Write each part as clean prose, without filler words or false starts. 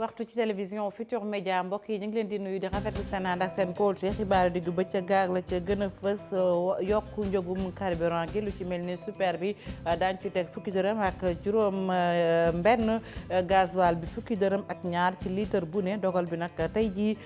waxtu ci télévision Futur Média mbokk yi ñu ngi leen di nuyu di rafetlu seen ànd ak seen kóolute xibaar diggu bëccëg gaag la ca gën a fës yokku njëgum carburant gi lu ci mel ni super bi daañu ci teg fukki dërëm ak juróom benn gasoil bi fukki dërëm ak ñaar ci litre bu ne dogal bi nag tey jii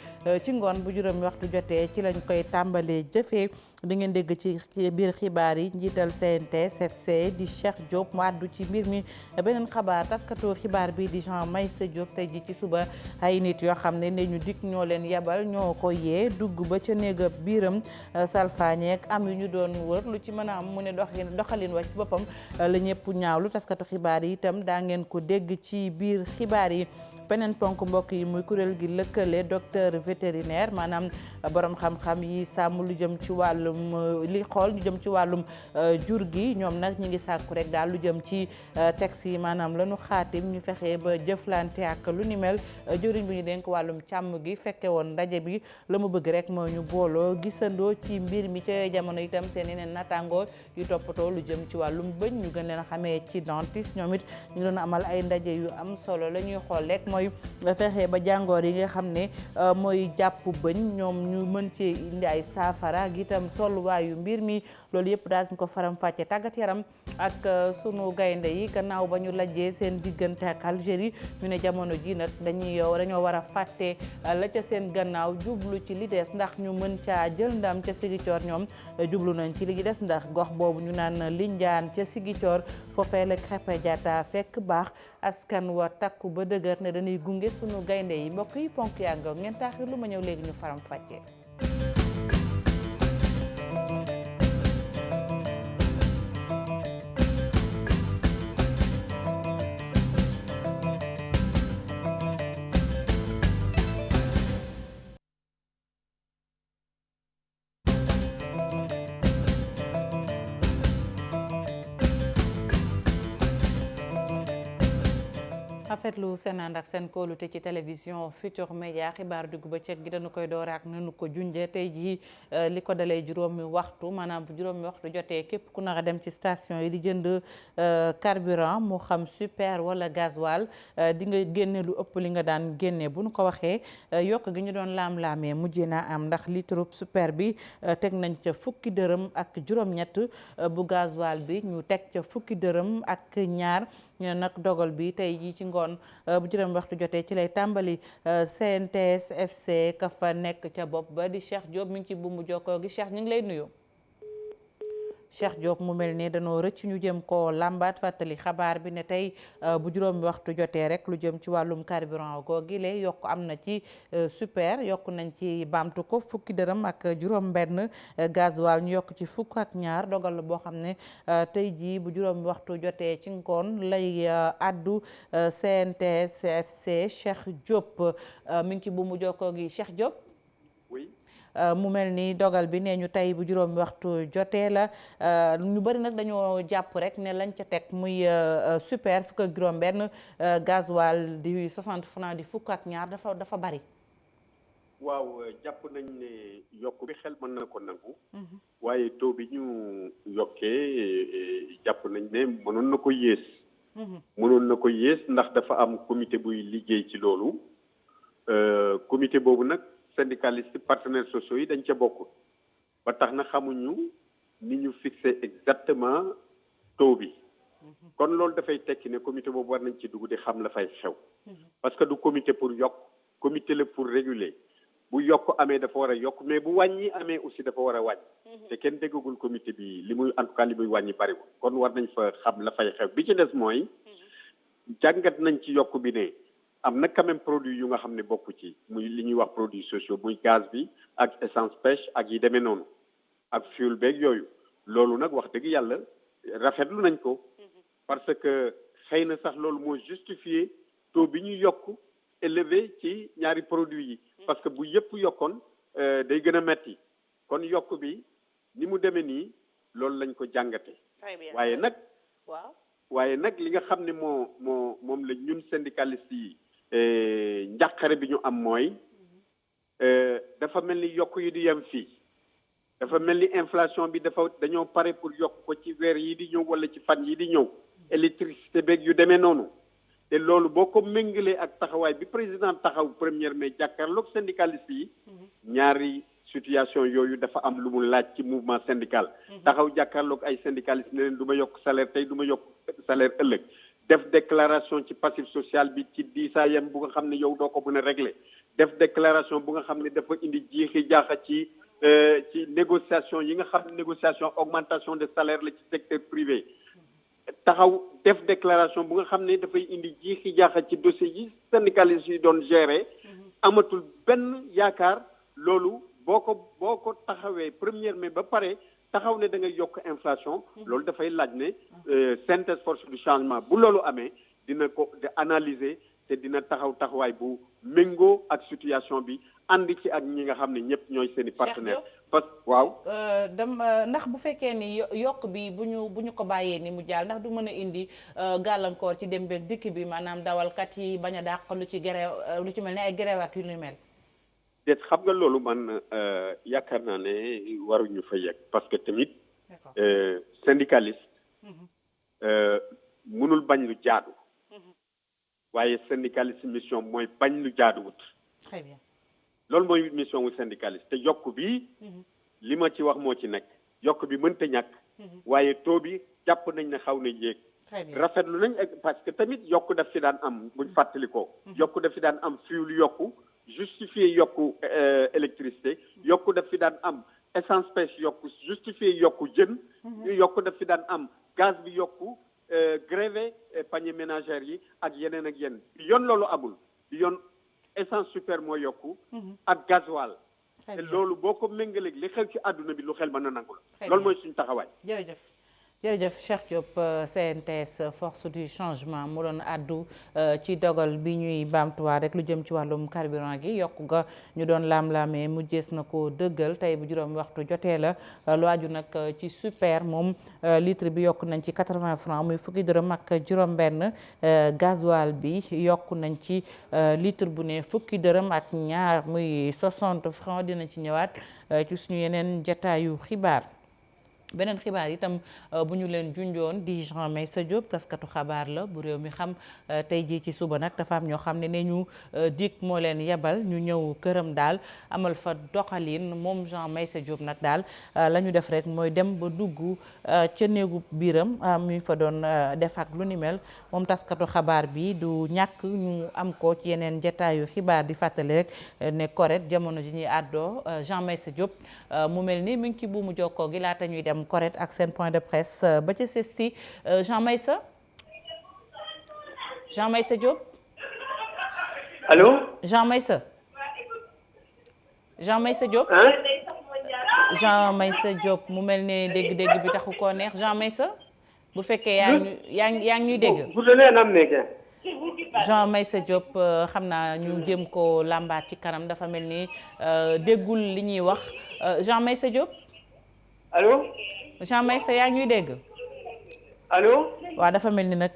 ci ngoon bu juróomi waxtu jotee ci lañ koy tàmbalee jëfee di ngeen dégg ci biir xibaar yi njiital CNTS FC di Cheikh Diop mu àddu ci mbir mi beneen xabaar taskatu xibaar bi di Jean Meïssa Diop tey ji ci suba ay nit yoo xam ne ñu dikk ñoo leen yebal ñoo ko yee dugg ba ca néega biiram salfaañeek am yu ñu doon wër lu ci mën a am mu ne doxalin wa ci boppam la ñëpp ñaawlu taskatu xibaar yi itam daa ngeen ko dégg ci biir xibaar yi beneen ponk mbokk yi muy kuréel gi lëkkale docteur vétérinaire maanaam borom xam-xam yi sàmm lu jëm ci wàllum li xool ñu jëm ci wàllum jur gi ñoom nag ñi ngi sàkku rek daal lu jëm ci texte yi maanaam lanu xaatim ñu fexe ba jëflante ak lu ni mel jëriñ bu ñu dénk wàllum càmm gi fekke woon ndaje bi la mu bëgg rek mooy ñu booloo gisandoo ci mbir mi ca jamono itam seen yeneen nattangoo yu toppatoo lu jëm ci wàllum bëñ ñu gën leen a xamee ci dentiste ñoom it ñu doon amal ay ndaje yu am solo la ñuy xool rek mooy fexe ba jàngoor yi nga xam ne mooy jàpp bëñ ñoom ñu mën cee indi ay saafara ak itam tolluwaayu mbir mi loolu yëpp daal ñu ko faram fàcce tàggat yaram ak sunu gaynde yi gannaaw ba ñu lajjee seen diggante ak Algérie ñu ne jamono ji nag dañoo war a fàtte la ca seen gannaaw jublu ci li des ndax ñu mën caa jël ndam ca Sigicoor ñoom jublu nañ ci li des ndax gox boobu ñu naan Linjaan ca Sigicoor foofee la Krépin Diatta fekk baax askan wa takku ba dëgër ne dañuy gunge sunu gaynde yi mbokk yi ponk yaa nga ngeen taaxir lu ma ñëw léegi ñu faram fàcce rafetlu seen ànd ak seen kóolute ci télévision Futur Média xibaar diggu bëccëg gi dañu koy door ak nanu ko junjee tey jii li ko dalee juróomi waxtu maanaam bu juróomi waxtu jotee képp ku nar a dem ci station yi di jënd carburant mu xam super wala gasoil di nga génne lu ëpp li nga daan génne bu nu ko waxee yokk gi ñu doon laam-laamee mujjee naa am ndax litre super bi teg nañ ca fukki dërëm ak juróom-ñett bu gasoil bi ñu teg ca fukki dërëm ak ñaar ñu ne nag dogal bi tey jii ci ngoon bu juróom waxtu jotee ci lay tàmbali CNTS FC ka fa nekk ca bopp ba di Cheikh Diop mi ngi ci buumu jokkoo gi Cheikh ñu ngi lay nuyu. Cheikh Diop mu mel ni dañoo rëcc ñu jëm ko lambaat fàttali xabaar bi ne tey bu juróomi waxtu jotee rek lu jëm ci wàllum carburant googi le yokk am na ci super yokk nañ ci baamtu ko fukki dërëm ak juróom benn gasoil ñu yokk ci fukk ak ñaar dogal la boo xam ne tey jii bu juróomi waxtu jotee ci ngoon lay addu CNTS FC Cheikh Diop mi ngi ci bu mu jokkoo gi Cheikh Diop. Oui. mu mel ni dogal bi nee ñu tey bu juróomi waxtu jotee la ñu bëri nag dañoo jàpp rek ne lañ ca teg muy super fukk ak juróom benn gasoil di 60 francs di fukk ak ñaar dafa bari. waaw jàpp nañ ne yokk bi xel mën na ko nangu. waaye taux bi ñu yokkee jàpp nañ ne mënoon na ko yées. mënoon na ko yées ndax dafa am comité buy liggéey ci loolu comité boobu nag. syndicalistes partenaires sociaux yi dañ ca bokk ba tax na xamuñu ni ñu fixé exactement taux bi kon loolu dafay tekki ne comité boobu war nañ ci dugg di xam la fay xew parce que du comité pour yokk comité la pour réguler bu yokk amee dafa war a yokk mais bu wàññi amee aussi dafa war a wàññi te kenn déggagul comité bi li muy en tout cas li muy wàññi bariwul kon war nañ fa xam la fay xew bi ci des mooy jàngat nañ ci yokk bi ne am na quand même produit yu nga xam ne bokk ci muy li ñuy wax produits sociaux muy gaz bi ak essence pêche ak yi demee noonu ak fuel beeg yooyu loolu nag wax dëgg yàlla rafetlu nañ ko parce que xëy na sax loolu moo justifié taux bi ñu yokk élevé ci ñaari produits yi parce que bu yëpp yokkoon day gën a metti kon yokk bi ni mu demee nii loolu lañ ko jàngate waaye nag li nga xam ne moom la ñun syndicalistes yi njàqare bi ñu am mooy dafa mel ni yokk yi di yem fii dafa mel ni inflation bi dañoo pare pour yokk ko ci weer yi di ñëw wala ci fan yi di ñëw électricité beeg yu demee noonu te loolu boo ko méngalee ak taxawaay bi président taxaw 1er mai jàkkaarloog syndicaliste yi ñaari situation yooyu dafa am lu mu laaj ci mouvement syndical taxaw jàkkaarloog ay syndicaliste ne leen du ma yokk salaire tey du ma yokk salaire ëllëg def déclaration ci passif social bi ci diisaayam bu nga xam ne yow doo ko mën a régler def déclaration bu nga xam ne dafa indi jiixi jaaxa ci négociation yi nga xam ne négociation augmentation de salaire la ci secteur privé taxaw def déclaration bu nga xam ne dafay indi jiixi jaaxa ci dossier yi syndicalistes yi doon gérer amatul benn yaakaar loolu boo ko taxawee 1er mai ba pare taxaw ne da ngay yokk inflation loolu dafay laaj ne synthèse force du changement bu loolu amee dina ko de analyser te dina taxawaay bu méngoo ak situation bi andi ci ak ñi nga xam ne ñëpp ñooy seen i partenaires parce que waaw ndax bu fekkee ni yokk bi bu ñu ko bàyyee ni mu jàll ndax du mën a indi gàllankoor ci dem beeg dikk bi maanaam dawalkat yi bañ a dàq lu ci grève lu ci mel ni ay grève ak yu ni mel déet xam nga loolu man yaakaar naa ne waruñu fa yegg parce que tamit syndicaliste mënul bañ lu jaadu waaye syndicaliste mission mooy bañ lu jaaduwut très bien loolu mooy mission wu syndicaliste te yokk bi li ma ci wax moo ci nekk yokk bi mënta ñàkk waaye taux bi jàpp nañ ne xaw na yéeg rafetlu nañ parce que tamit yokk daf fi daan am buñ fàttali ko yokk daf fi daan am fuel yokku justifié yokku électricité yokku daf fi daan am essence pêche yokku justifié yokku jën yokku daf fi daan am gaz bi yokku grévé panier ménagère yi ak yeneen ak yeneen bi yoon loolu amul bi yoon essence super moo yokku ak gasoil te loolu boo ko méngaleeg li xew ci àdduna bi lu xel mën na nangu la loolu mooy suñu taxawaay jërëjëf Cheikh Diop CNTS force du changement mu doon àddu ci dogal bi ñuy baamtuwaat rek lu jëm ci wàllum carburant gi yokk nga ñu doon laam-laamee mu jees na ko dëggal tey bu juróom waxtu jotee la lu aju nag ci super moom litre bi yokk nañ ci 80 francs muy fukki dërëm ak juróom benn gasoil bi yokk nañ ci litre bu ne fukki dërëm ak ñaar muy 60 francs dina ci ñëwaat ci suñu yeneen jataayu xibaar beneen xibaar itam bu ñu leen junjoon di Jean Meissa Diop taskatu xabaar la bu réew mi xam tey jii ci suba nag dafa am ñoo xam ne ñu dik moo leen yebal ñu ñëw këram daal amal fa doxalin moom Jean Meissa Diop nag daal la ñu def rek mooy dem ba dugg ca néegu biiram muy fa doon def ak lu ni mel moom taskatu xabaar bi du ñàkk ñu am ko ci yeneen jataayu xibaar di fàttali rek ne correct jamono ji ñuy àddoo Jean Meissa Diop mu mel ni mu ngi ci buumu jokkoo gi laata ñuy dem correct ak seen point de presse ba ca sesti Jean Meissa Diop allo Jean Meissa Diop Jean Meissa Diop mu mel ne dégg-dégg bi taxu koo neex Jean Meissa bu fekkee yaa ngi ñuy dégg Jean Meissa Diop xam naa ñu jëm ko làmbaat ci kanam dafa mel ni déggul li ñuy wax Jean Meissa Diop allo Jean Meissa yaa ngi ñuy dégg allo waaw dafa mel ni nag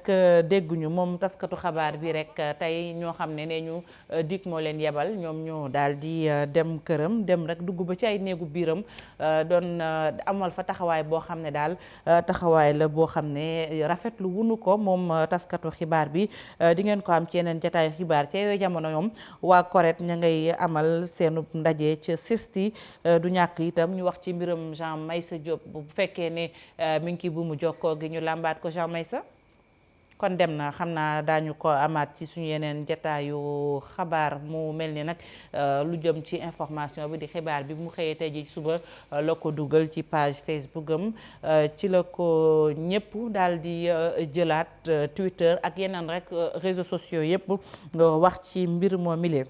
dégguñu moom taskatu xabaar bi rek tey ñoo xam ne ñu dik moo leen yebal ñoom ñoo daal di dem këram dem rek dugg ba ci ay néegu biiram doon amal fa taxawaay boo xam ne daal taxawaay la boo xam ne rafetlu wunu ko moom taskatu xibaar bi di ngeen ko am ci yeneen jataayu xibaar ca yooyu jamono ñoom waa correct ña ngay amal seenu ndaje ca sesti du ñàkk itam ñu wax ci mbiram Jean Meissa Diop bu fekkee ne mi ngi ci bu mu jokkoo gi ñu làmbaat ko Jean Meissa kon dem na xam naa daañu ko amaat ci suñu yeneen jataayu xabaar mu mel ni nag lu jëm ci information bi di xibaar bi mu xëyee tey ji suba la ko dugal ci page Facebook am ci la ko ñëpp daal di jëlaat Twitter ak yeneen rek réseaux sociaux yëpp wax ci mbir moo milee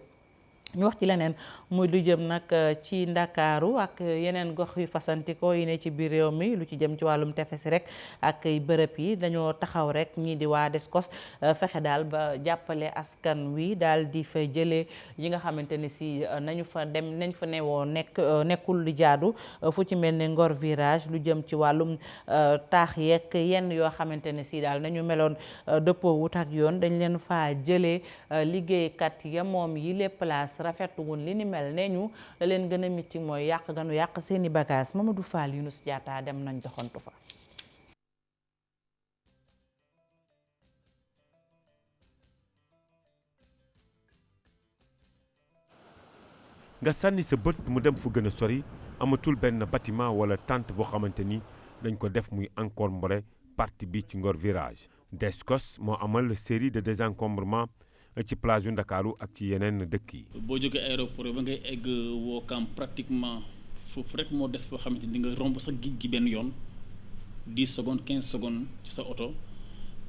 ñu wax ci leneen muy lu jëm nag ci Ndakaaru ak yeneen gox yu fasantikoo yi ne ci biir réew mi lu ci jëm ci wàllum tefes rek ak bërëb yi dañoo taxaw rek ñii di waa Descos fexe daal ba jàppale askan wi daal di fa jëlee yi nga xamante ne si nañ fa newoo nekkul lu jaadu fu ci mel ne Ngor Virage lu jëm ci wàllum taax yeeg yenn yoo xamante ne si daal nañu meloon dëppoo wut ak yoon dañ leen fa jëlee liggéeykat ya moom yi les places rafetlu woon li ni mel ne ñu la leen gën a miti mooy yàq ganu yàq seeni bagage Mamadou Fall Younous Diatta dem nañ doxantu fa. nga sànni sa bët mu dem fu gën a sori amatul benn bâtiment wala tente boo xamante ni dañ ko def muy encombré partie bi ci Ngor virage. Descos moo amal série de désencombrement ci plage yu Ndakaaru ak ci yeneen dëkk yi. boo jógee aéroport ba ngay egg Ouakam pratiquement foofu rek moo des foo xamante ni nga romb sax géej gi benn yoon 10 secondes 15 secondes ci sa oto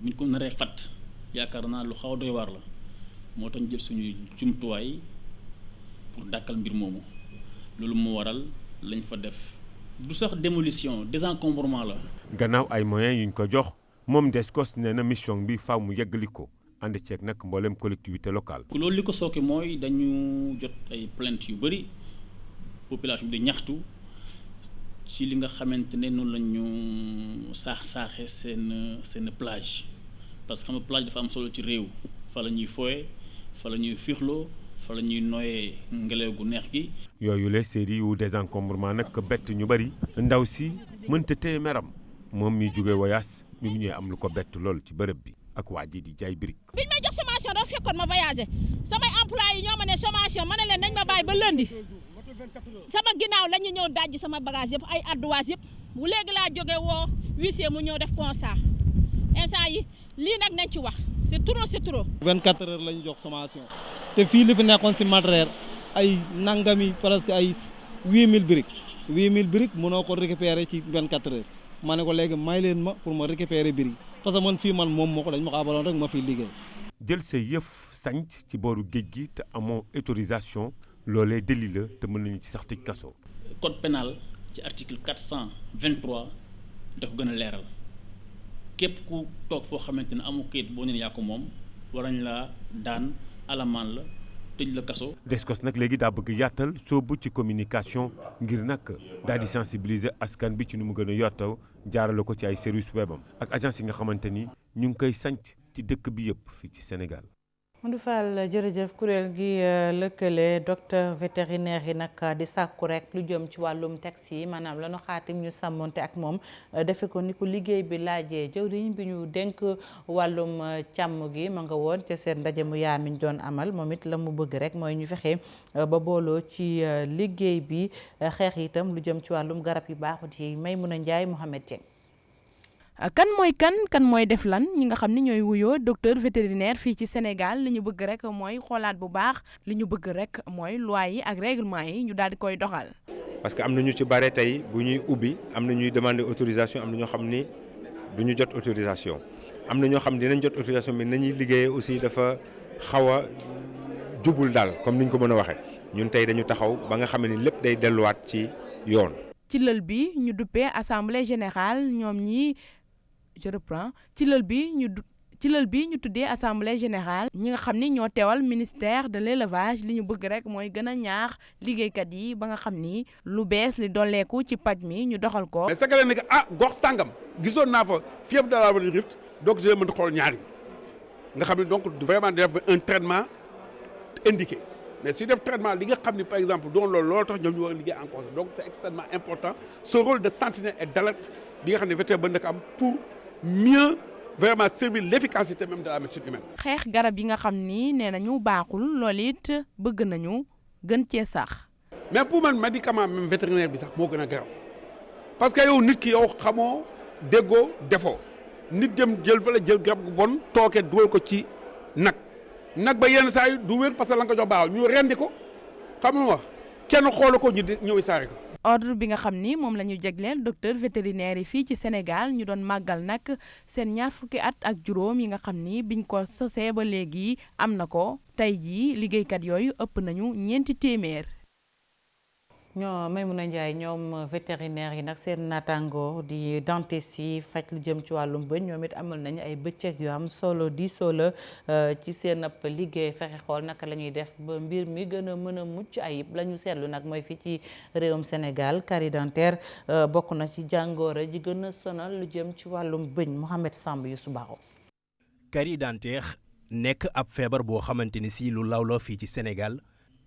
buñ ko naree fat yaakaar naa lu xaw a doy waar la moo tax ñu jël suñu jumtuwaay pour dàkkal mbir moomu loolu moo waral lañ fa def du sax démolition désencombrement la. gannaaw ay moyens yuñ ko jox moom Descos nee na mission bi faaw mu yeggali ko ànd ceeg nag mboolem collectivité locale. loolu li ko sooke mooy dañu jot ay plainte yu bëri population bi di ñaxtu ci li nga xamante ne noonu la ñu saaxe seen plage parce que xam nga plage dafa am solo ci réew fa la ñuy fooye fa la ñuy fiixloo fa la ñuy nooyee ngelaw gu neex gi. yooyu la série yu désencombrement nag bett ñu bëri ndaw si mënta téye meram moom mi jóge voyage mi mu ñëwee am lu ko bett lool ci bërëb bi ak waa ji di jaay brique. biñ may jox sommation dafa fekkoon ma voyagé samay employé yi ñoo ma ne sommation ma ne leen nañ ma bàyyi ba lundi sama ginnaaw la ñu ñëw dajji sama bagage yëpp ay ardoise yëpp bu léegi laa jóge woo huissier mu ñëw def constat instant yi lii nag nañ ci wax c'est trop. 24 heures la ñu jox sommation te fii li fi nekkoon si matériel ay nangami presque ay 8000 briques mënoo ko récupérer ci 24 heures ma ne ko léegi may leen ma pour ma récupérer briques parce que man fii man moom moo ko dañ ma ko abaloon rek ma fiy liggéey. jël sa yëf sanc ci booru géej gi te amoo autorisation loolee délit la te mën nañu ci sax tëj kaso. code pénal ci article 423 da ko gën a leeral képp ku toog foo xamante ne amu kayit boo nee yaa ko moom war nañ laa daan alamaan la tëj la kaso. Descos nag léegi daa bëgg yaatal soobu ci communication ngir nag daal di sensibiliser askan bi ci nu mu gën a yottaw jaarale ko ci ay service webam ak agence yi nga xamante ni ñu ngi koy sanc ci dëkk bi yëpp fii ci Sénégal. Modou Fall jërëjëf kuréel gi lëkkale docteur vétérinaire yi nag di sàkku rek lu jëm ci wàllum taxi yi maanaam lanu xaatim ñu sàmmonte ak moom defe ko ni ko liggéey bi laajee jëwriñ bi ñu dénk wàllum càmm gi ma nga woon ca seen ndaje mu yaamiñ doon amal moom it la mu bëgg rek mooy ñu fexe ba booloo ci liggéey bi xeex itam lu jëm ci wàllum garab yu baaxut yi Maymouna Ndiaye Mohamed Dieng. kan mooy def lan ñi nga xam ne ñooy wuyoo docteur vétérinaire fii ci Sénégal li ñu bëgg rek mooy xoolaat bu baax li ñu bëgg rek mooy loi yi ak règlement yi ñu daal di koy doxal. parce que am na ñu ci bare tey bu ñuy ubbi am na ñuy demander autorisation am na ñoo xam ni du ñu jot autorisation am na ñoo xam dinañ jot autorisation mais nañuy liggéeyee aussi dafa xaw a jubul daal comme niñ ko mën a waxee ñun tey dañu taxaw ba nga xam ne lépp day delluwaat ci yoon. ci lël bi ñu duppee assemblée générale ñoom ñi. Je reprends ci lël bi ñu tuddee assemblée générale ñi nga xam ni ñoo teewal ministère de l'élevage li ñu bëgg rek mooy gën a ñaax liggéeykat yi ba nga xam ni lu bees li dolleeku ci paj mi ñu doxal ko. mais sagale ne gox sàngam gisoon naa fa fièvre de la vallée du Rift donc je mën a xool ñaar yi nga xam ne donc vraiment def un traitement indiqué mais su def traitement li nga xam ni par exemple doon loolu tax ñoom ñu war a liggéey en conseil donc c'est extrêmement important ce rôle de sentinelle et d'alerte bi nga xam ne vétérinaire ba nekk am pour mieux vraiment servir l'efficacité même de la médecine humaine. xeex garab yi nga xam ni nee nañu baaxul loolu it bëgg nañu gën cee sax. mais pour man médicament même vétérinaire bi sax moo gën a garab parce que yow nit ki yow xamoo déggoo defoo nit dem jël fa la jël garab gu bon tooke dugal ko ci nag ba yenn saa yi du wér parce que la nga ko jox baaxul ñu rendi ko xam nga wax kenn xoolu ko ñu ñëw saare ko. ordre bi nga xam ni moom la ñu jagleel docteur vétérinaire yi fii ci Sénégal ñu doon màggal nag seen 20 fukki at ak juróom yi nga xam ni biñ ko sosee ba léegi am na ko tey jii liggéeykat yooyu ëpp nañu 4 téeméer. ñoo Maymouna Ndiaye ñoom vétérinaire yi nag seen naataango di dentiste yi faj lu jëm ci wàllum bëñ ñoom it amal nañu ay bëccëg yu am solo di solo ci seen ab liggéey fexe xool naka la ñuy def ba mbir mi gën a mën a mucc ayib la ñu seetlu nag mooy fii ci réewum Sénégal carie dentaire bokk na ci jàngoro ji gën a sonal lu jëm ci wàllum bëñ Mohamed Samb yu subaxo. carie dentaire nekk ab feebar boo xamante ni si lu law la fii ci Sénégal.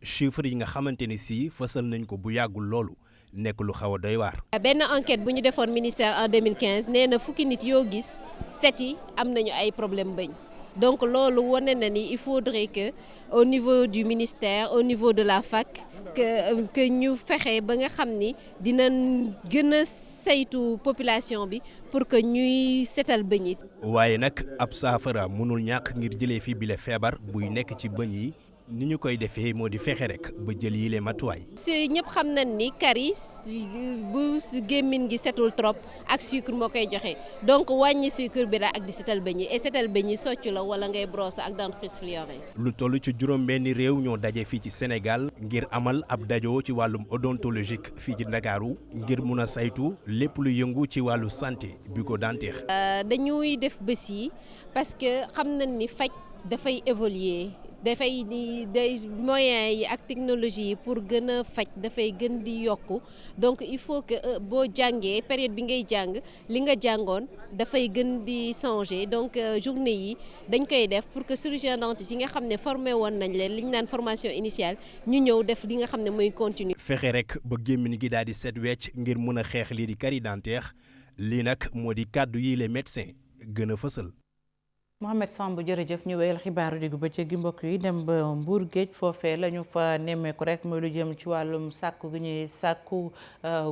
chiffre yi nga xamante ni si fësal nañ ko bu yàggul loolu nekk lu xaw a doy waar. benn enquête bu ñu defoon ministère en 2015 nee na fukki nit yoo gis 7 yi am nañu ay problème bëñ donc loolu wane na ni il faudrait que au niveau du ministère au niveau de la fac que ñu fexe ba nga xam ni dinañ gën a saytu population bi pour que ñuy setal bëñ yi. waaye nag ab saafara mënul ñàkk ngir jëlee fi bile feebar buy nekk ci bëñ yi ni ñu koy defee moo di fexe rek ba jël yi les matuwaay. su ñëpp xam nañ ni caries bu gémmiñ gi setul trop ak sucre moo koy joxe donc wàññi sucre bi la ak di setal bëñ yi et setal bëñ yi socc la wala ngay brosse ak dentifrice fluoré. lu toll ci juróom-benni réew ñoo daje fii ci Sénégal ngir amal ab dajoo ci wàllum odontologique fii ci Ndakaaru ngir mun a saytu lépp lu yëngu ci wàllu santé bucco-dentaire. dañuy def bés yi parce que xam nañ ni faj dafay évoluer. dafay di day moyens yi ak technologie yi pour gën a faj dafay gën di yokku donc il faut que boo jàngee période bi ngay jàng li nga jàngoon dafay gën di changer donc journée yi dañ koy def pour que chirurgien dentiste yi nga xam ne formé woon nañ leen li ñu naan formation initiale ñu ñëw def li nga xam ne mooy continuer. fexe rek ba gémmiñ gi daal di set wecc ngir mën a xeex lii di carie dentaire lii nag moo di kàddu yi les médecins gën a fësal. Mohamed Samb jërëjëf ñu wéyal xibaaru diggu bëccëg gi mbokk yi dem ba Mbour géej foofee la ñu fa nemmeeku rek mooy lu jëm ci wàllum sàkku gi ñuy sàkku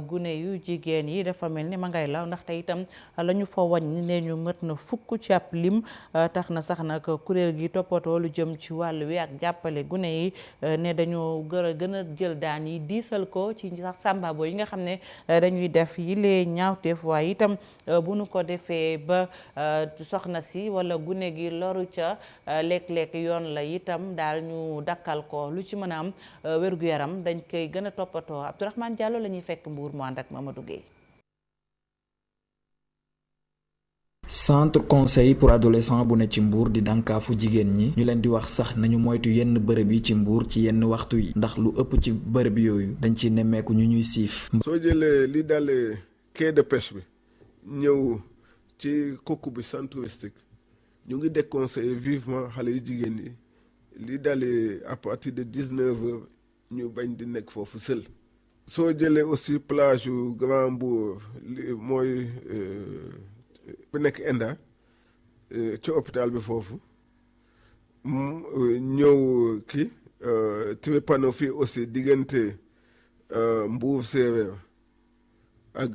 gune yu jigéen yi dafa mel ni ma ngay law ndaxte itam la ñu fa wàññi ne ñu mët na fukk ci ab lim tax na sax nag kuréel gi toppatoo lu jëm ci wàll wi ak jàppale gune yi ne dañoo gën a jël daan yi diisal ko ci sax sàmbaabo yi nga xam ne dañuy def yi lee ñaawteef waaye itam bu nu ko defee ba soxna si wala gune gi loru ca lekk-lekk yoon la itam daal ñu dakkal ko lu ci mën a am wér-gu-yaram dañ koy gën a toppatoo Abdourahmane Diallo la ñuy fekk Mbour mu ànd ak Mamadou Gueye. centre conseil pour adolescents bu ne ci Mbour di dànkaafu jigéen ñi ñu leen di wax sax nañu moytu yenn bërëb yi ci Mbour ci yenn waxtu yi ndax lu ëpp ci bërëb yooyu dañ ci nemmeeku ñu ñuy siif. soo jëlee li dalee quai de pêche bi ñëw ci kooku bi centre touristique ñu ngi déconseillé vivement xale yu jigéen yi li dalee à partir de 19h ñu bañ di nekk foofu seul. soo jëlee aussi plage yu Grand Mbour li mooy bu nekk Enda ci hôpital bi foofu ñëw kii Trépano fii aussi diggante Mbour séeréer ak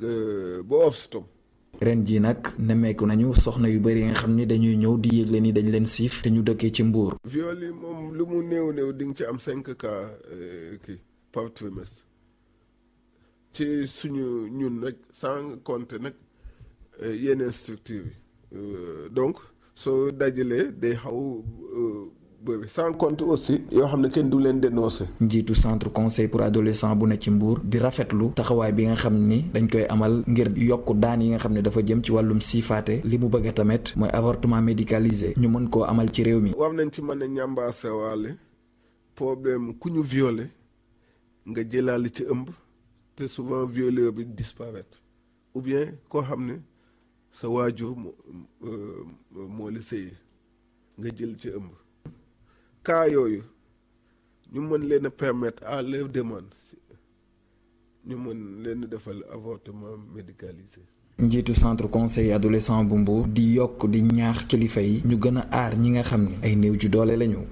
ba Ofstom. ren jii nag nemmeeku nañu soxna yu bari nga xam ni dañuy ñëw di yëgle ni dañ leen siif te ñu dëkkee ci Mbour. viol yi moom lu mu néew di nga ci am 5 cas kii par trimestre ci suñu ñun nag sans compter nag yeneen structure yi donc soo dajalee day xaw bëri sans compter aussi yoo xam ne kenn du leen dénoncé. njiitu centre conseil pour adolescents bu ne ci Mbour di rafetlu taxawaay bi nga xam ni dañ koy amal ngir yokk daan yi nga xam ne dafa jëm ci wàllum siifaate li mu bëgg tamit mooy avortement médicalisé ñu mën koo amal ci réew mi. war nañ ci mën a ñambaase waale problème ku ñu violé nga jëlaale ci ëmb te souvent violeur bi disparaître ou bien koo xam ne sa waajur moo la sëyi nga jël ci ëmb. cas yooyu ñu mën leen a permettre à leur demande ñu mën leen defal avortement médicalisé. njiitu centre conseil adolescent bu Mbour di yokk di ñaax kilifa yi ñu gën a aar ñi nga xam ne ay néew ju doole lañu.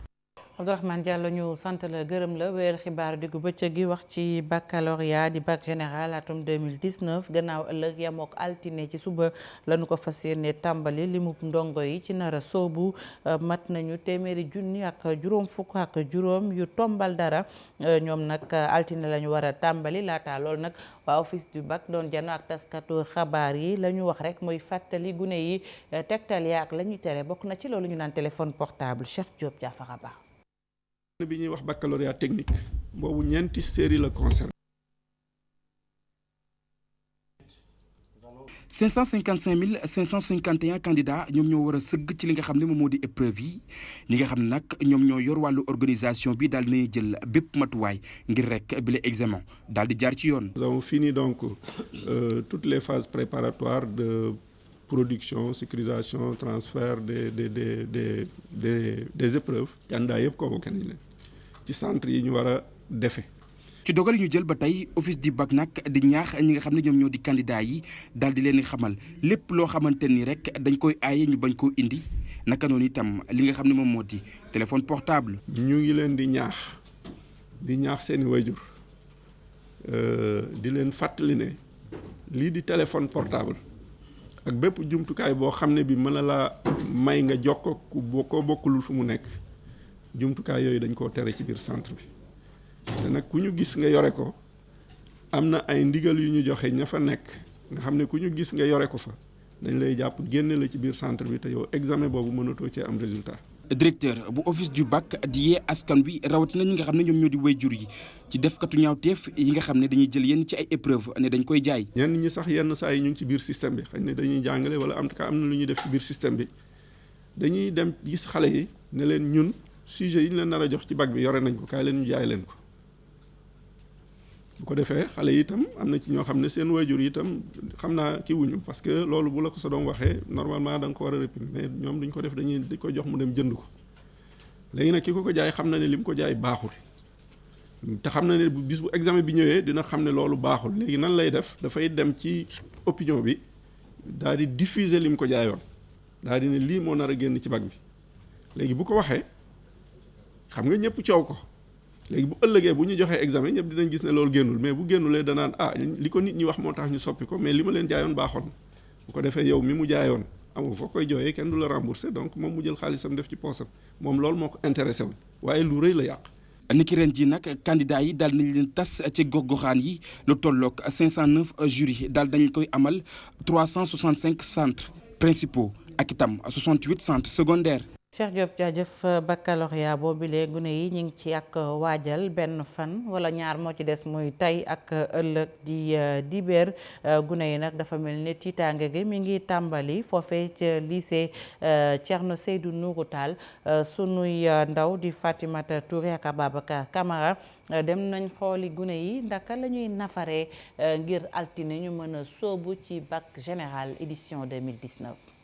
Abdourahmane Diallo ñu sant la gërëm la weer xibaaru diggu bëccëg gi wax ci baccalauréat di bac général atum 2019 gannaaw ëllëg yamook altine ci suba lañu ko fas yéene tàmbali limu ndongo yi ci nara soobu mat nañu téeméeri junni ak juróom fukk ak juróom yu tombal dara ñoom nag altine la ñu war a tàmbali laata loolu nag waa office du bac doon jano ak taskatu xabaar yi la ñu wax rek mooy fàttali gune yi tegtal ya ak la ñuy tere bokk na ci loolu ñu naan téléphone portable Cheikh Diop Diafara Ba bi ñuy wax baccalauréat technique boobu ñeenti série la concerne 555 551 candidats ñoom ñoo war a sëgg ci li nga xam ne moom moo di épreuve yi ñi nga xam ne nag ñoom ñoo yor wàllu organisation bi daal di jël bépp matuwaay ngir rek bi la examen daal di jaar ci yoon. Nous avons fini donc toutes les phases préparatoires de production sécurisation transfert des épreuves. candidat yëpp convoqué nañ leen ci centre yi ñu war a defee ci dogal ñu jël ba tey office du bac nag di ñaax ñi nga xam ne ñoom ñoo di candidat yi daal di leen xamal lépp loo xamante ni rek dañ koy aaye ñu bañ koo indi naka noonu itam li nga xam ne moom moo di téléphone portable. ñu ngi leen di ñaax seeni wayjur di leen fàttali ne lii di téléphone portable ak bépp jumtukaay boo xam ne bi mën na laa may nga jokkoo ko bokkulul fu mu nekk jumtukaay yooyu dañ koo tere ci biir centre bi te nag ku ñu gis nga yore ko am na ay ndigal yu ñu joxe ña fa nekk nga xam ne ku ñu gis nga yore ko fa dañ lay jàpp génne la ci biir centre bi te yow examen boobu mënatoo cee am résultat. directeur bu office du bac di yee askan wi rawatina ñi nga xam ne ñoom ñoo di waajur yi ci defkatu ñaawteef yi nga xam ne dañuy jël yenn ci ay épreuve ne dañ koy jaay. ñenn ñi sax yenn saa yi ñu ngi ci biir système bi xëy na dañuy jàngale wala en tout cas am na lu ñuy def ci biir système bi dañuy dem gis xale yi ne leen ñun sujet yi ñu leen nar a jox ci bac bi yore nañ ko kaay leen ñu jaay leen ko. bu ko defee xale yi itam am na ci ñoo xam ne seen waajur yi itam xam naa kii wuñu parce que loolu bu la ko sa doom waxee normalement da nga ko war a réprimer mais ñoom duñ ko def dañ ko jox mu dem jënd ko léegi nag ki ko jaay xam na ne li mu ko jaay baaxul te xam na ne bis bu examen bi ñëwee dina xam ne loolu baaxul léegi nan lay def dafay dem ci opinion bi daal di diffuser li mu ko jaayoon daal di ne lii moo nar a génn ci bac bi léegi bu ko waxee xam nga ñëpp coow ko. léegi bu ëllëgee bu ñu joxee examen ñëpp dinañ gis ne loolu génnul mais bu génnulee danaan li ko nit ñi wax moo tax ñu soppi ko mais li ma leen jaayoon baaxoon bu ko defee yow mi mu jaayoon amul foo koy jooyee kenn du la rembourser donc moom mu jël xaalisam def ci poosam moom loolu moo ko intéressé wul waaye lu rëy la yàq. niki ren ji nag candidat yi daal nañ leen tas ci gox-goxaan yi lu tolloog 509 jury daal dañ koy amal 365 centres principaux ak itam 68 centres secondaires. Cheikh Diop jaajëf baccalauréat boobilee gune yi ñu ngi ci ak waajal benn fan wala ñaar moo ci des muy tey ak ëllëg di dibéer gune yi nag dafa mel ni tiitaange gi mi ngi tàmbali foofee ca lycée Thierno Seydou Nourou Tall sunuy ndaw di Fatimata Touré ak Ababacar Camara dem nañ xooli gune yi ndaka la ñuy nafaree ngir altine ñu mën a sóobu ci bac général édition 2019.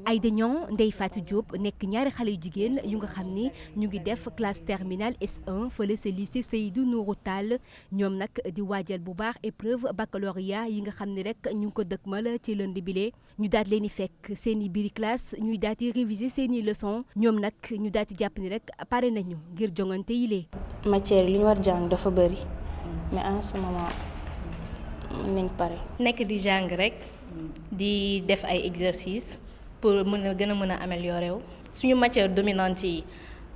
Aïda Niang Ndeye Fatou Diop nekk ñaari xale yu jigéen yu nga xam ni ñu ngi def classe terminale S1 fële sa lycée Seydou Nourou Tall ñoom nag di waajal bu baax épreuve baccalauréat yi nga xam ni rek ñu ngi ko dëkkmal ci lundi bile ñu daal leen di fekk seen i biir classe ñuy daal di réviser seen i leçon ñoom nag ñu daal di jàpp ni rek pare nañu ngir jongante yi lee matière li ñu war jàng dafa bëri mais en ce moment mën nañ pare. nekk di jàng rek di def ay exercices. pour mën a gën a mën a améliorer wu suñu matière dominante yi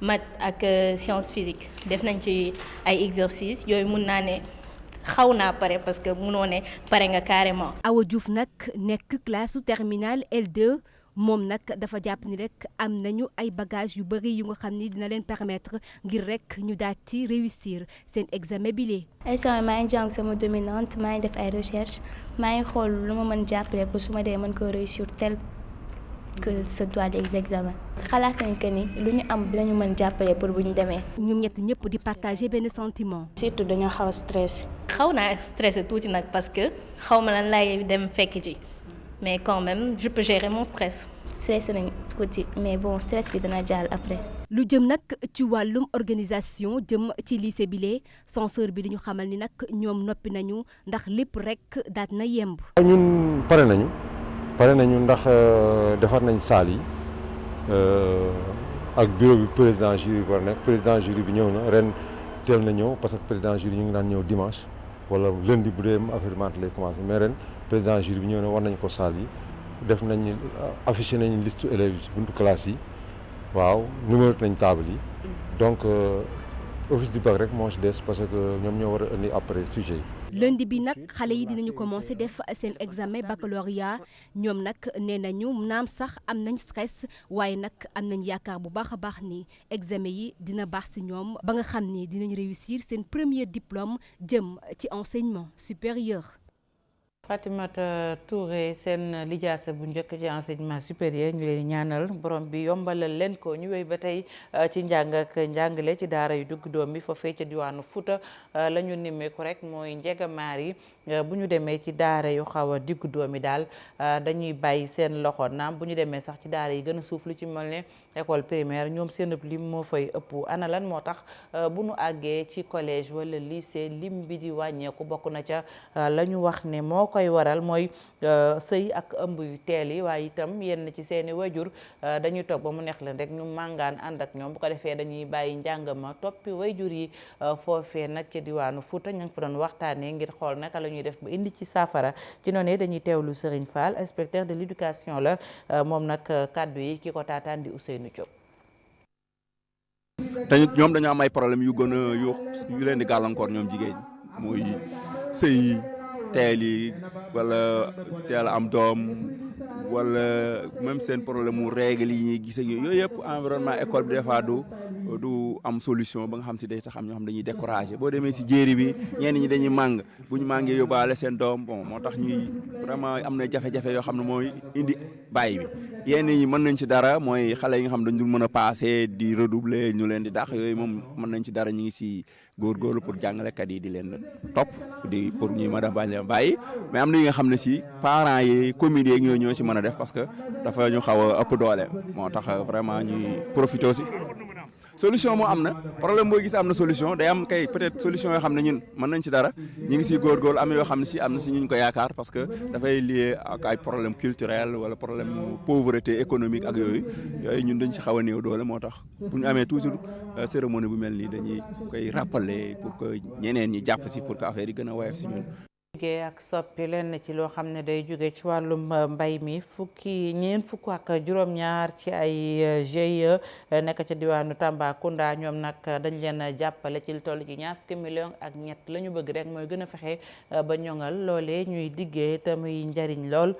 maths ak science physique def nañ ci ay exercices yooyu mun naa ne xaw naa pare parce que munoo ne pare nga carrément. Awa Diouf nag nekk classe terminale L2 moom nag dafa jàpp ni rek am nañu ay bagages yu bëri yu nga xam ni dina leen permettre ngir rek ñu daal ci réussir seen examen bi lee. ay sama maa ngi jàng sama dominante maa ngi def ay recherche maa ngi xool lu ma mën jàppale pour su ma dee mën ko réussir tel que ce doit des examens. xalaat nañ que ni lu ñu am dinañu mën jàppale pour bu ñu demee. ñoom ñett ñëpp di partager benn sentiment. surtout dañoo xaw a stressé. xaw naa stressé tuuti nag parce que xaw ma lan laay dem fekk ji mais quand même je peux gérer mon stress. stressé nañ tuuti mais bon stress bi dana jàll après. lu jëm nag ci wàllum organisation jëm ci lycée bile censeur bi dañu xamal ni nag ñoom noppi nañu ndax lépp rek daat na yemb. ñun pare nañu ndax defar nañ salle yi ak bureau bi président jury bi war nekk président jury bi ñëw na ren teel na ñëw parce que président jury ñu ngi daan ñëw dimanche wala lundi bu dee affaire mante lay commencé mais ren président jury bi ñëw na war nañ ko salle yi def nañ affiché nañ liste élèves yi ci buntu classe yi waaw numéro nañ table yi donc office du bac rek moo ci des parce que ñoom ñoo war a indi après sujet yi. lundi bi nag xale yi dinañu commencé def seen examen baccalauréat ñoom nag nee nañu naam sax am nañ stress waaye nag am nañ yaakaar bu baax a baax ni examen yi dina baax ci ñoom ba nga xam ni dinañ réussir seen premier diplôme jëm ci enseignement supérieur. Fatimata Touré seen lijaasa bu njëkk ci enseignement supérieur ñu leen ñaanal borom bi yombalal leen ko ñu wéy ba tey ci njàng ak njàngale ci daara yu dugg doom bi foofee ca diwaanu Fuuta la ñu nimmeeku rek mooy njegamaar yi bu ñu demee ci daara yu xaw a diggu doomi daal dañuy bàyyi seen loxo naam bu ñu demee sax ci daara yi gën a suuf lu ci mel ne école primaire ñoom seen lim moo fay ëpp ana lan moo tax bu nu àggee ci collège wala lycée lim bi di wàññeeku bokk na ca la ñu wax ne moo koy waral mooy sëy ak ëmb yu teel yi waaye itam yenn ci seeni wajur dañuy toog ba mu neex leen rek ñu màngaan ànd ak ñoom bu ko defee dañuy bàyyi njàng ma toppi wajur yi foofee nag ci diwaanu Fuuta ñu ngi fa doon waxtaanee ngir xool naka la ñuy def ba indi ci saafara ci noonu dañuy teewlu Serigne Fall inspecteur de l'éducation la moom nag kàddu yi ki ko taataan di Ousseynou Diop. ñoom dañoo am ay problème yu gën a yu leen di gàllankoor ñoom jigéen muy sëy teel yi wala teel am doom wala même seen problème mu règle yi ñuy gis ak yooyu yëpp environnement école bi des fois du am solution ba nga xam si day tax am ñoo xam dañuy découragé boo demee si jéeri bi ñenn ñi dañuy màng bu ñu màngee yóbbaale seen doom bon moo tax ñuy vraiment am na jafe-jafe yoo xam ne mooy indi bàyyi bi yenn ñi mën nañ ci dara mooy xale yi nga xam dañ dul mën a passé di redoubler ñu leen di dàq yooyu moom mën nañ ci dara ñu ngi si góorgóorlu pour jàngalekat yi di leen topp di pour ñuy mën a bañ a bàyyi mais am na yi nga xam ne si parents yi communes yi ñoo ñoo ci mën a def parce que dafa ñu xaw a ëpp doole moo tax vraiment ñuy profité aussi solution moo am na problème boo gis am na solution day am kay peut-être solution yoo xam ne ñun mën nañ ci dara ñu ngi siy góorgóorlu am yoo xam ne si am na si ñu ko yaakaar parce que dafay lié ak ay problème culturel wala problème pauvreté économique ak yooyu ñun dañ ci xaw a néew doole moo tax bu ñu amee toujours cérémonie bu mel nii dañuy koy rappeler pour que ñeneen ñi jàpp si pour que affaire yi gën a woyof si ñun. jóge ak soppi lenn ci loo xam ne day jóge ci wàllum mbay mi ñeent fukk ak juróom-ñaar ci ay GIE nekk ca diwaanu Tambacounda ñoom nag dañ leen jàppale ci lu toll ci ñaar fukki million ak ñett la ñu bëgg rek mooy gën a fexe ba ñoŋal loolee ñuy diggee te muy njariñ lool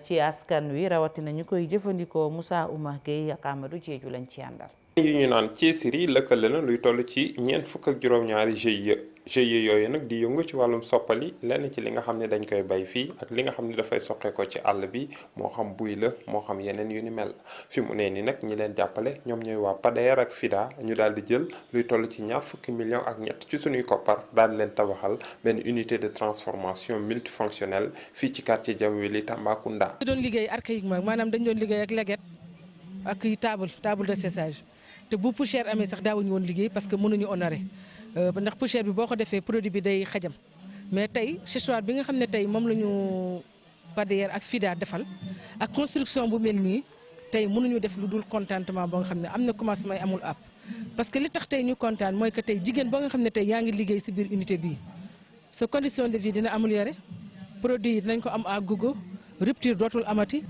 ci askan wi rawatina ñu koy jëfandikoo Moussa Oumar Gueye ak Amadou Diédhiou lañ ci àndal. yu ñu naan Thiesiri lëkkale na luy toll ci ñeent fukk ak juróom-ñaari GIE yooyu nag di yëngu ci wàllum soppali lenn ci li nga xam ne dañ koy bay fii ak li nga xam ne dafay soqe ko ci àll bi moo xam buy la moo xam yeneen yu ni mel fi mu ne ni nag ñi leen jàppale ñoom ñooy waa PADER ak FIDA ñu daal di jël luy toll ci ñaar fukki millions ak ñett ci suñuy koppar daal di leen tabaxal benn unité de transformation multifonctionnelle fii ci quartier Diamwili Tambacounda. doon liggéey archaïquement maanaam dañ doon liggéey ak leget ak table de séchage te bu poussière amee sax daawuñu woon liggéey parce que mënuñu honorer ndax poussière bi boo ko defee produit bi day xajam mais tey séchoir bi nga xam ne tey moom la ñu PADER ak FIDA defal ak construction bu mel nii tey mënuñu def lu dul contentement boo nga xam ne am na commencement yi amul app parce que li tax tey ñu kontaan mooy que tey jigéen boo nga xam ne tey yaa ngi liggéey ci biir unité bii sa condition de vie dina améliorer produit yi dinañ ko am à gogo rupture dootul amati.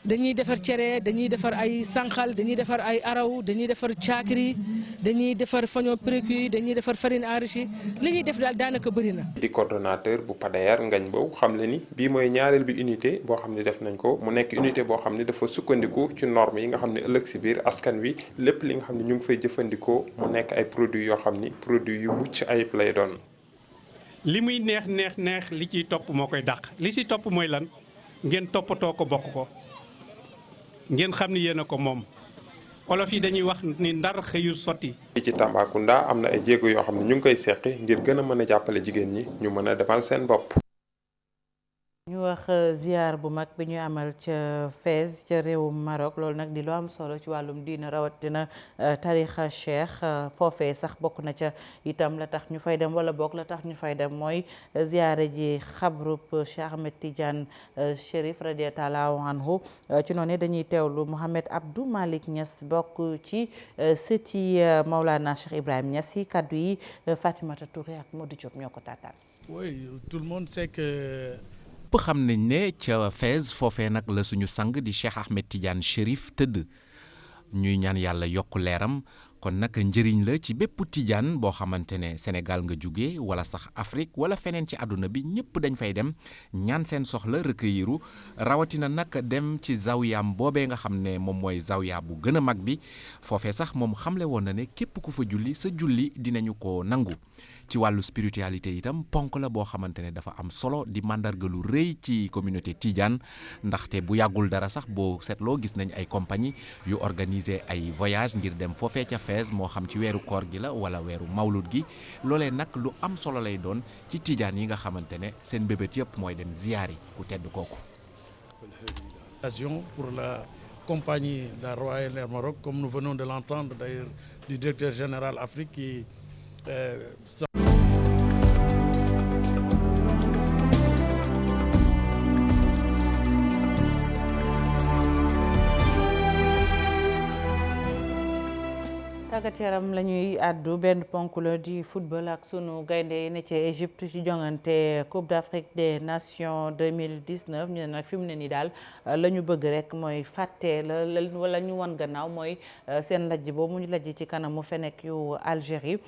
dañuy defar cere dañuy defar ay sànqal dañuy defar ay araw dañuy defar caakiri dañuy defar faño précuit dañuy defar farine enrichie li ñuy def daal daanaka bëri na. di coordonnateur bu PADER Ngagne Mbow xam le ni bii mooy ñaareel bi unité boo xam ne def nañ ko mu nekk unité boo xam ne dafa sukkandiku ci normes yi nga xam ne ëllëg si biir askan wi lépp li nga xam ne ñu ngi fay jëfandikoo mu nekk ay produits yoo xam ni produits yu mucc ayib lay doon. li muy neex li ciy topp moo koy dàq li ci topp mooy lan ngeen toppatoo ko bokk ko. ngeen xam ni yéen a ko moom olof yi dañuy wax ni ndar xëyul sotti. fii ci Tambacounda am na ay jéego yoo xam ne ñu ngi koy seqi ngir gën a mën a jàppale jigéen ñi ñu mën a defal seen bopp. ñu wax ziar bu mag bi ñu amal ca Fès ca réewum Maroc loolu nag di lu am solo ci wàllum diina rawatina tarixa cheikh foofee sax bokk na ca itam la tax ñu fay dem wala bokk la tax ñu fay dem mooy ziare ji xabrub Cheikh Ahmed Tidiane Chérif radiyallahu anhu ci noonu dañuy teewlu Mohamed Abdou Malick Niass bokk ci sëti Maulana Cheikh Ibrahim Niass yi kaddu yi Fatimata Touré ak Modou Diop ñoo ko taataan. Oui, tout le monde sait que ñëpp xam nañ ne ca Fès foofee nag la suñu sang di Cheikh Ahmed Tidiane Chérif tëdd ñuy ñaan yàlla yokk leeram kon nag njëriñ la ci bépp tijaan boo xamante ne Sénégal nga jóge wala sax Afrique wala feneen ci àdduna bi ñëpp dañ fay dem ñaan seen soxla recueilliru rawatina nag dem ci zawyaam boobee nga xam ne moom mooy zawya bu gën a mag bi foofee sax moom xamle woon na ne képp ku fa julli sa julli dinañu ko nangu. ci wàllu spiritualité itam ponk la boo xamante ne dafa am solo di mandarga lu rëy ci communauté Tidiane ndaxte bu yàggul dara sax boo seetloo gis nañ ay compagnie yu organiser ay voyage ngir dem foofee ca Fès moo xam ci weeru koor gi la wala weeru mawlud gi loolee nag lu am solo lay doon ci tijaan yi nga xamante ne seen bébét yëpp mooy dem ziyaari ku tedd kooku. Pour la compagnie la Royal Air Maroc, comme nous venons de l'entendre d'ailleurs du directeur général Afrique qui tàggat yaram la ñuy àddu benn ponk la di football ak sunu gaynde yi ne ci Égypte ci jongante Coupe d'Afrique des Nations 2019 ñu ne nag fi mu ne nii daal la ñu bëgg rek mooy fàtte la wala ñu wan gannaaw mooy seen lajj boobu ñu lajj ci kanamu Fenech yu Algérie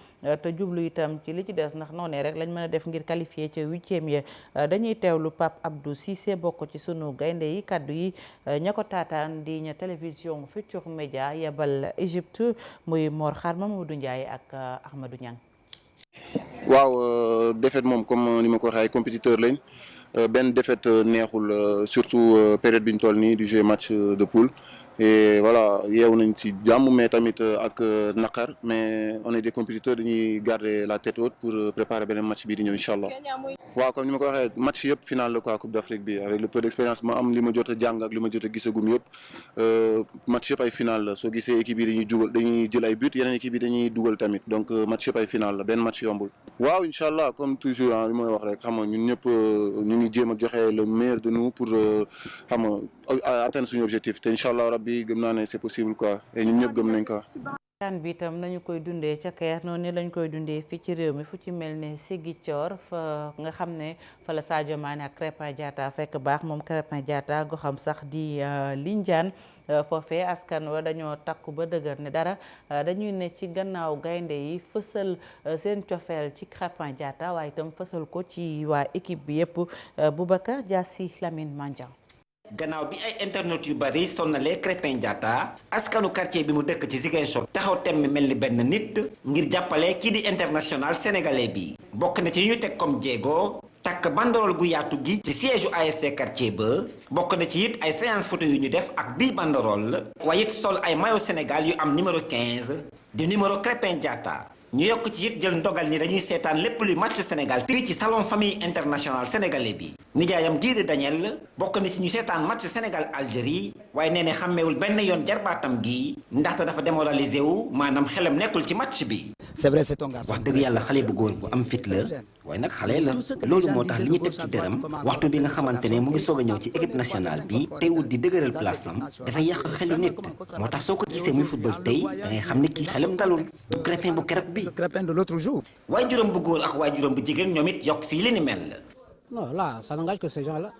te jublu itam ci li ci des ndax noonee rek lañ mën a def ngir qualifier ci 8e yi dañuy teewlu Pape Abdou Cissé bokk ci sunu gaynde yi kaddu yi ña ko taataan di ña télévision Futurs Médias yebal Égypte muy Mor Xaar Mamadou Ndiaye ak Ahmadou Niang. waaw défaite moom comme ni ma ko waxee ay compétiteur lañ benn défaite neexul surtout période bi ñu toll nii du jeu match de poule et voilà yeewu nañ ci jàmm mais tamit ak naqar mais on est des compétiteurs dañuy garder la tête haute pour préparer beneen match bii di ñëw incha allah. waaw comme ni ma ko waxee match yëpp final la quoi Coupe d'Afrique bi avec le peu d'expérience ma am li ma jot a jàng ak li ma jot a gisagum yëpp match yëpp ay final la soo gisee équipe yi dañuy jël ay but yeneen équipe yi dañuy dugal tamit donc match yëpp ay final la benn match yombul. waaw incha allah comme toujours ah li may wax rek xam nga ñun ñëpp ñu ngi jéem a joxe le meilleur de nous pour xam nga atteindre suñu objectif te incha allah rabbi gëm naa ne c'est possible quoi et ñun ñëpp gëm nañ ko. kan bi itam nañu koy dundee ca Caire noonu lañ koy dundee fii ci réew mi fu ci mel ne Ziguinchor fa nga xam ne fa la Sadio Mané ak Krépin Diatta fekk baax moom Krépin Diatta go xam sax di Lindiane foofee askan wa dañoo takku ba dëgër ne dara dañuy ne ci gannaaw gaynde yi fësal seen cofeel ci Krépin Diatta waaye itam fësal ko ci waa équipe bi yëpp Boubacar Diassi Lamine Mandiang. gannaaw bi ay internet yu bari sonnalee Krépin Diatta askanu quartier bi mu dëkk ci Ziguinchor taxaw temm mel ni benn nit ngir jàppale kii di international sénégalais bi bokk na ci ñu teg comme jéego takk banderole gu yaatu gi ci siège u ASC quartier ba bokk na ci it ay séance photo yu ñu def ak bii banderole waaye it sol ay maillot Sénégal yu am numéro 15 di numéro Krépin Diatta ñu yokk ci it jël ndogal ni dañuy seetaan lépp luy match Sénégal fii ci salon famille international sénégalais bi nijaayam gii di Daniel bokk na ci ñu seetaan match Sénégal Algérie waaye nee ne xàmmeewul benn yoon jarbaatam gi ndaxte dafa démoralisé wu maanaam xelam nekkul ci match bi. c'est vrai c'est ton garçon. wax dëgg yàlla xale bu góor bu am fit la waaye nag xale la loolu moo tax li ñu teg ci dërëm waxtu bi nga xamante ne mu ngi soog a ñëw ci équipe nationale bi tey wut di dëgëral place am dafay yàq xelu nit moo tax soo ko gisee muy football tey da ngay xam ne kii xelam dalul du Krépin bu keroog bi. Krépin de l'autre jour. waaye juróom bu góor ak waaye juróom bu jigéen ñoom it yokk si li ni mel. non là ça n'engage que ces gens-là.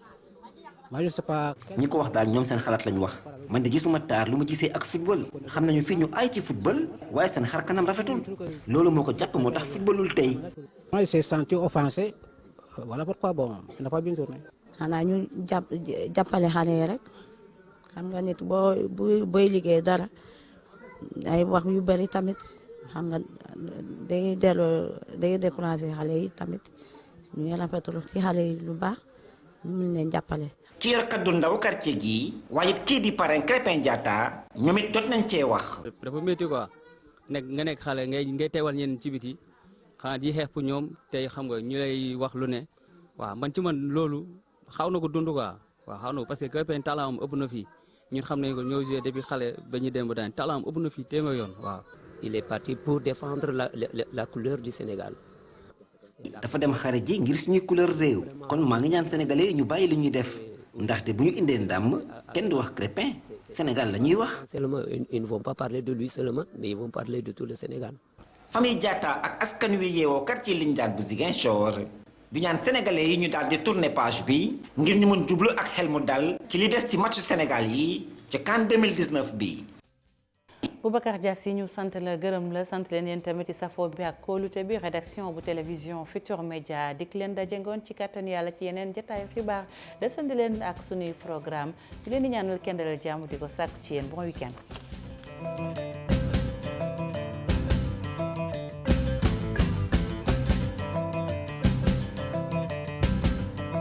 moi je sais pas. ñi ko wax daal ñoom seen xalaat lañ wax man de gisuma taar lu ma gisee ak football xam nañu fii ñu ay ci football waaye seen xar kanam rafetul loolu moo ko jàpp moo tax footballul tey. moi il s'est senti offensé voilà pourquoi bon il n'a pas bien tourné. xanaa ñu jàppale xale yi rek xam nga nit booy liggéey dara ay wax yu bari tamit xam nga day décourager xale yi tamit ñu ngi rafetlu ci xale yi lu baax ñu mun leen jàppale. ki yor kaddu ndaw quartier gi waaye it kii di parrain Krépin Diatta ñoom it jot nañ cee wax. dafa métti quoi nga nekk xale ngay teewal ñenn ci biti xanaa di xeex pour ñoom tey xam nga ñu lay wax lu ne waaw man ci man loolu xaw na ko dund quoi waaw xaw na ko parce que Krépin talent am ëpp na fii ñun xam nañ ko ñoo joué depuis xale ba ñu dem ba daan talent am ëpp na fii téeméer yoon waaw. il est parti pour défendre la couleur du Sénégal. dafa dem xare ji ngir suñuy couleur réew kon maa ngi ñaan sénégalais ñu bàyyi li ñuy def ndaxte bu ñu indee ndàmm kenn du wax Krépin Sénégal la ñuy wax. seulement ils ne vont pas parler de lui seulement mais ils vont parler de tout le Sénégal. famille Diatta ak askan wi yeewoo quartier Lindiane bu Ziguinchor di ñaan sénégalais yi ñu daal di tourner page bi ngir ñu mun jublu ak xel mu dal ci li des ci match Sénégal yi ci CAN 2019 bi. Boubacar Diassi ñu sant la gërëm la sant leen yéen tamit ci safo bi ak kóolute bi rédaction bu télévision Futurs Médias dik leen daje ngoon ci kàttan yàlla ci yeneen jotaayu xibaar desandi leen ak sunuy programme ñu leen di ñaanal kenn dalal jàmm di ko sàkku ci yéen bon week-end